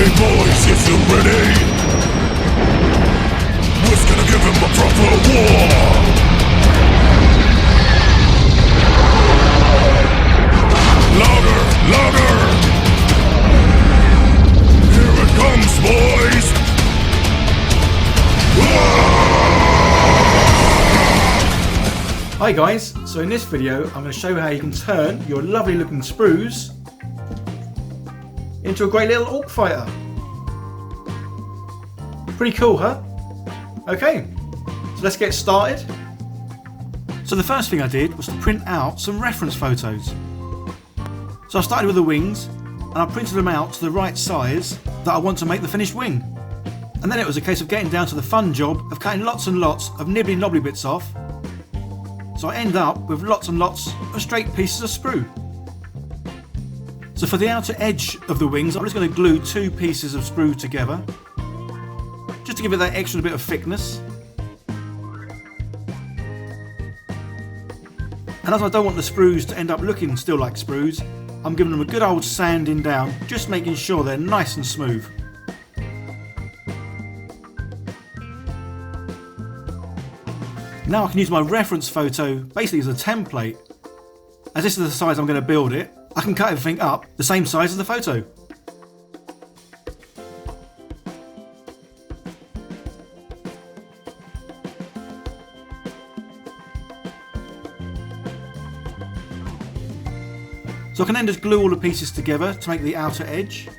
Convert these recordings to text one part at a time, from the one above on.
Hey boys, is you ready? We're gonna give him a proper war. Louder, louder. Here it comes, boys. Hi guys, so in this video I'm going to show you how you can turn your lovely looking sprues into a great little orc fighter. Pretty cool, huh? Okay, so let's get started. So the first thing I did was to print out some reference photos. So I started with the wings and I printed them out to the right size that I want to make the finished wing. And then it was a case of getting down to the fun job of cutting lots and lots of nibbly knobbly bits off. So I end up with lots and lots of straight pieces of sprue. So for the outer edge of the wings, I'm just going to glue two pieces of sprue together, just to give it that extra bit of thickness. And as I don't want the sprues to end up looking still like sprues, I'm giving them a good old sanding down, just making sure they're nice and smooth. Now I can use my reference photo basically as a template. As this is the size I'm going to build it, I can cut everything up the same size as the photo. So I can then just glue all the pieces together to make the outer edge.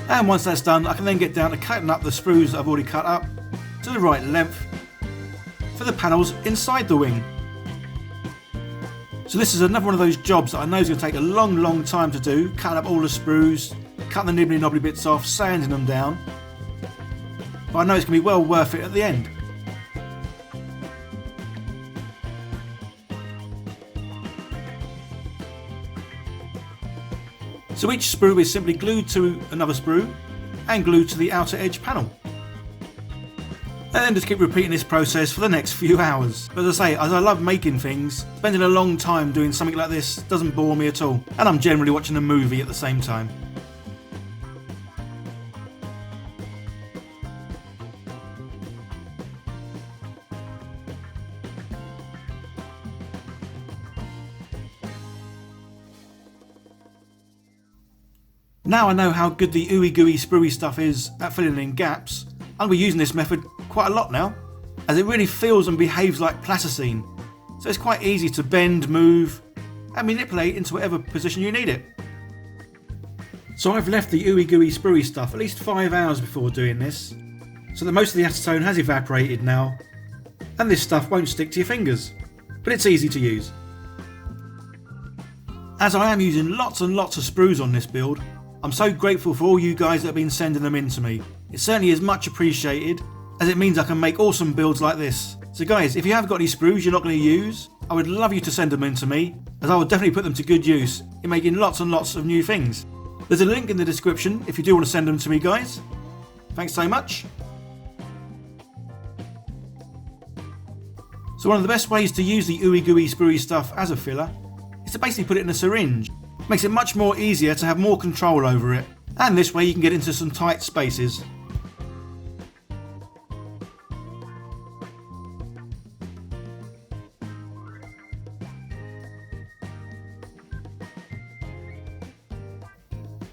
And once that's done, I can then get down to cutting up the sprues that I've already cut up to the right length for the panels inside the wing. So this is another one of those jobs that I know is going to take a long time to do, cutting up all the sprues, cutting the nibbly knobbly bits off, sanding them down. But I know it's going to be well worth it at the end. So each sprue is simply glued to another sprue and glued to the outer edge panel. And then just keep repeating this process for the next few hours. But as I say, as I love making things, spending a long time doing something like this doesn't bore me at all. And I'm generally watching a movie at the same time. Now I know how good the ooey gooey spruey stuff is at filling in gaps, I'll be using this method quite a lot now, as it really feels and behaves like plasticine, so it's quite easy to bend, move and manipulate into whatever position you need it. So I've left the ooey gooey spruey stuff at least 5 hours before doing this, so that most of the acetone has evaporated now, and this stuff won't stick to your fingers, but it's easy to use. As I am using lots and lots of sprues on this build, I'm so grateful for all you guys that have been sending them in to me. It certainly is much appreciated, as it means I can make awesome builds like this. So guys, if you have got any sprues you're not going to use, I would love you to send them in to me, as I will definitely put them to good use in making lots and lots of new things. There's a link in the description if you do want to send them to me, guys. Thanks so much. So one of the best ways to use the ooey gooey spruey stuff as a filler is to basically put it in a syringe. Makes it much more easier to have more control over it, and this way you can get into some tight spaces.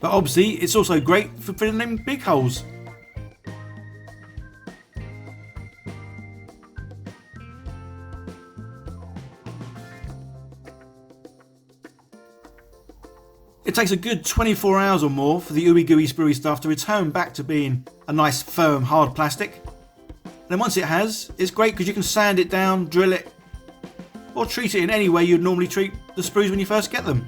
But obviously it's also great for filling in big holes. It takes a good 24 hours or more for the ooey gooey spruey stuff to return back to being a nice firm hard plastic. And then once it has, it's great because you can sand it down, drill it, or treat it in any way you'd normally treat the sprues when you first get them.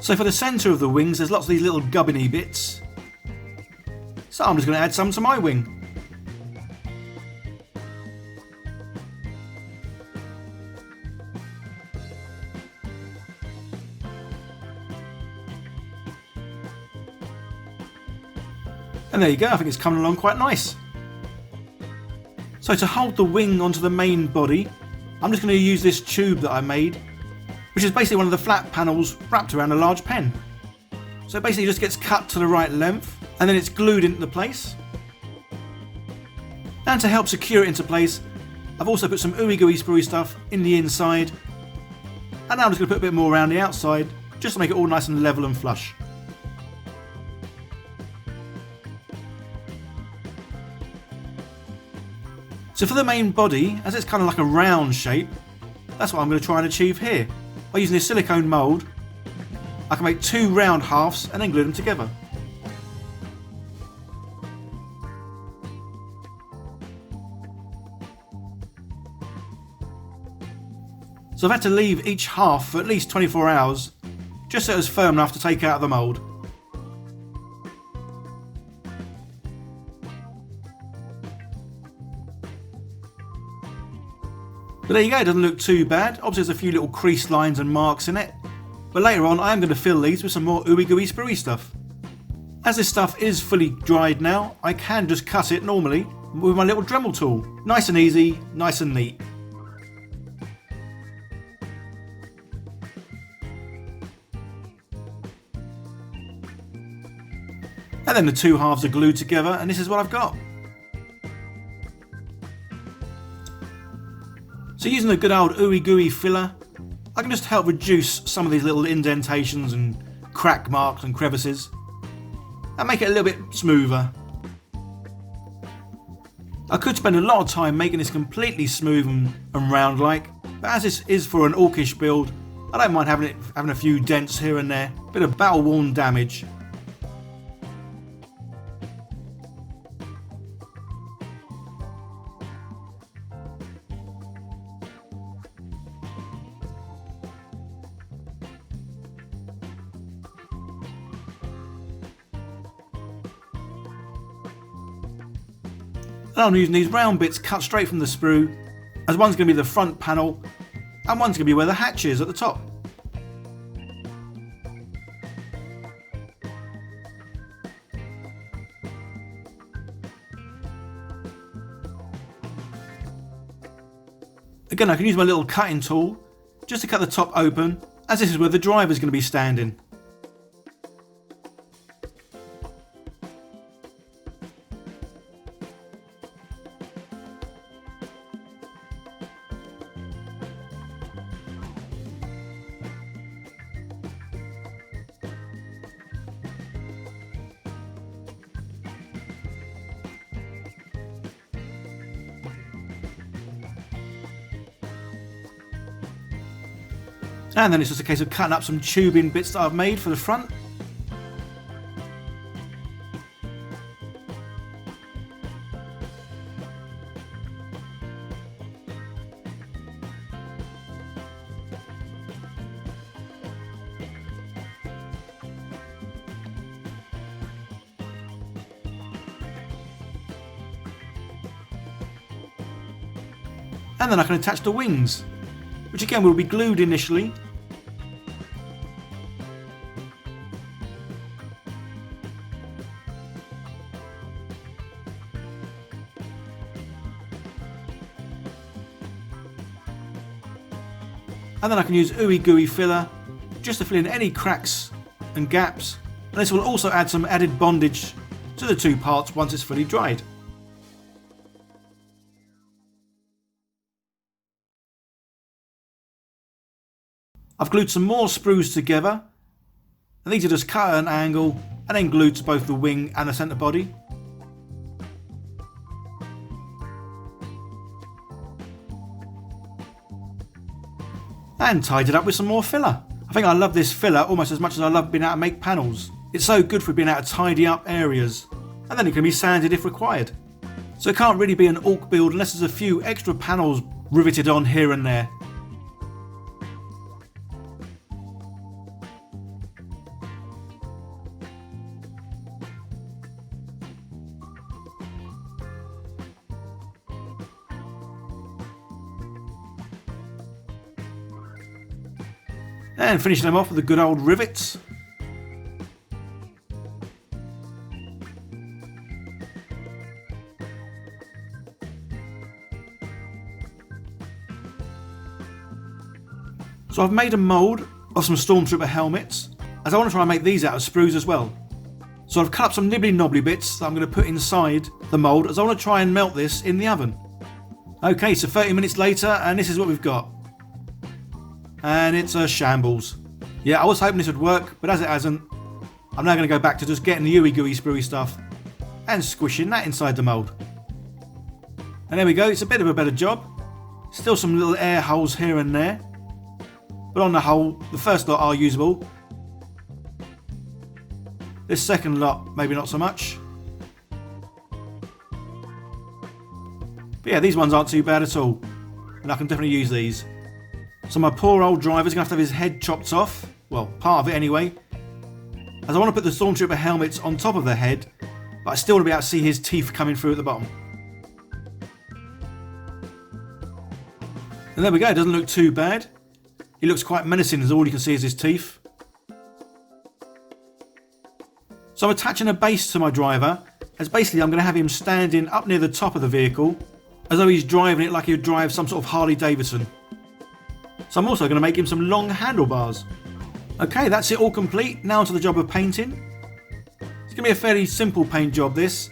So for the centre of the wings there's lots of these little gubbiny bits. So I'm just going to add some to my wing. And there you go, I think it's coming along quite nice. So to hold the wing onto the main body, I'm just going to use this tube that I made, which is basically one of the flat panels wrapped around a large pen. So it basically just gets cut to the right length and then it's glued into place. And to help secure it into place, I've also put some ooey gooey sprue stuff in the inside. And now I'm just going to put a bit more around the outside just to make it all nice and level and flush. So for the main body, as it's kind of like a round shape, that's what I'm going to try and achieve here. By using this silicone mould, I can make two round halves and then glue them together. So I've had to leave each half for at least 24 hours, just so it's firm enough to take out of the mould. But there you go, it doesn't look too bad. Obviously there's a few little crease lines and marks in it. But later on I am going to fill these with some more ooey gooey sprue stuff. As this stuff is fully dried now, I can just cut it normally with my little Dremel tool. Nice and easy, nice and neat. And then the two halves are glued together and this is what I've got. So using the good old ooey gooey filler, I can just help reduce some of these little indentations and crack marks and crevices and make it a little bit smoother. I could spend a lot of time making this completely smooth and round like, but as this is for an orcish build, I don't mind having a few dents here and there, a bit of battle worn damage. And I'm using these round bits cut straight from the sprue, as one's going to be the front panel and one's going to be where the hatch is at the top. Again, I can use my little cutting tool just to cut the top open, as this is where the driver is going to be standing. And then it's just a case of cutting up some tubing bits that I've made for the front. And then I can attach the wings, which again will be glued initially. And then I can use ooey gooey filler just to fill in any cracks and gaps, and this will also add some added bondage to the two parts once it's fully dried. I've glued some more sprues together, and these are just cut at an angle and then glued to both the wing and the centre body. And tied it up with some more filler. I think I love this filler almost as much as I love being able to make panels. It's so good for being able to tidy up areas, and then it can be sanded if required. So it can't really be an orc build unless there's a few extra panels riveted on here and there. And finishing them off with the good old rivets. So I've made a mould of some Stormtrooper helmets, as I want to try and make these out of sprues as well. So I've cut up some nibbly knobbly bits that I'm going to put inside the mould, as I want to try and melt this in the oven. Okay, so 30 minutes later, and this is what we've got. And it's a shambles. Yeah, I was hoping this would work, but as it hasn't, I'm now going to go back to just getting the ooey gooey spruey stuff and squishing that inside the mould. And there we go, it's a bit of a better job. Still some little air holes here and there, but on the whole, the first lot are usable. This second lot, maybe not so much. But yeah, these ones aren't too bad at all, and I can definitely use these. So my poor old driver's going to have his head chopped off, well, part of it anyway, as I want to put the Stormtrooper helmets on top of the head, but I still want to be able to see his teeth coming through at the bottom. And there we go, it doesn't look too bad. He looks quite menacing as all you can see is his teeth. So I'm attaching a base to my driver, as basically I'm going to have him standing up near the top of the vehicle, as though he's driving it like he would drive some sort of Harley Davidson. So I'm also going to make him some long handlebars. Okay, that's it all complete. Now onto the job of painting. It's going to be a fairly simple paint job, this,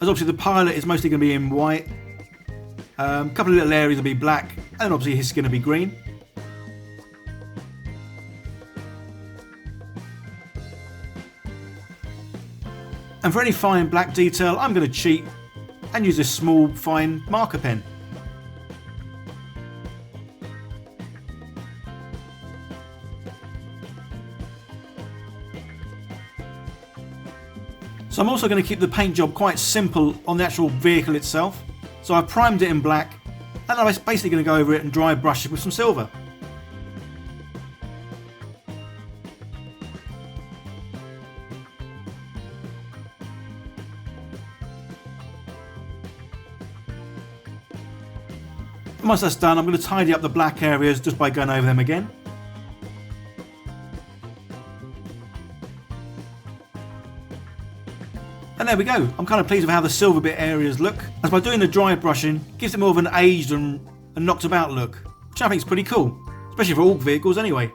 as obviously the pilot is mostly going to be in white. A couple of little areas will be black, and obviously his skin will be green. And for any fine black detail, I'm going to cheat and use this small fine marker pen. So I'm also going to keep the paint job quite simple on the actual vehicle itself. So I primed it in black, and I'm basically going to go over it and dry brush it with some silver. And once that's done, I'm going to tidy up the black areas just by going over them again. And there we go. I'm kind of pleased with how the silver bit areas look, as by doing the dry brushing gives it more of an aged and knocked about look, which I think is pretty cool, especially for Ork vehicles anyway.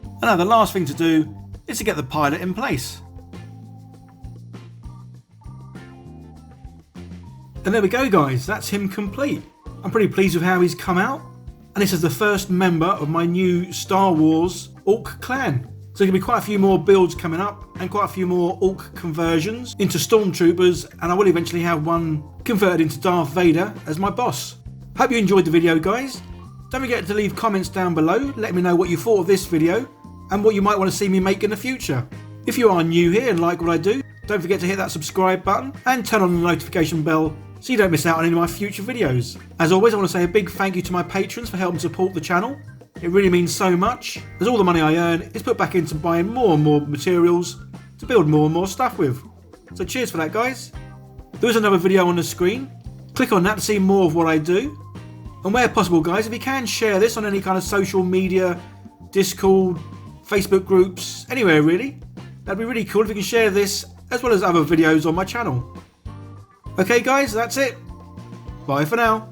And now the last thing to do is to get the pilot in place. And there we go guys, that's him complete. I'm pretty pleased with how he's come out, and this is the first member of my new Star Wars Ork Clan. So there's going to be quite a few more builds coming up, and quite a few more Ork conversions into Stormtroopers, and I will eventually have one converted into Darth Vader as my boss. Hope you enjoyed the video guys. Don't forget to leave comments down below, let me know what you thought of this video, and what you might want to see me make in the future. If you are new here and like what I do, don't forget to hit that subscribe button, and turn on the notification bell, so you don't miss out on any of my future videos. As always, I want to say a big thank you to my patrons for helping support the channel. It really means so much, as all the money I earn is put back into buying more and more materials to build more and more stuff with. So cheers for that guys. There is another video on the screen. Click on that to see more of what I do. And where possible guys, if you can share this on any kind of social media, Discord, Facebook groups, anywhere really. That'd be really cool if you can share this as well as other videos on my channel. Okay guys, that's it. Bye for now.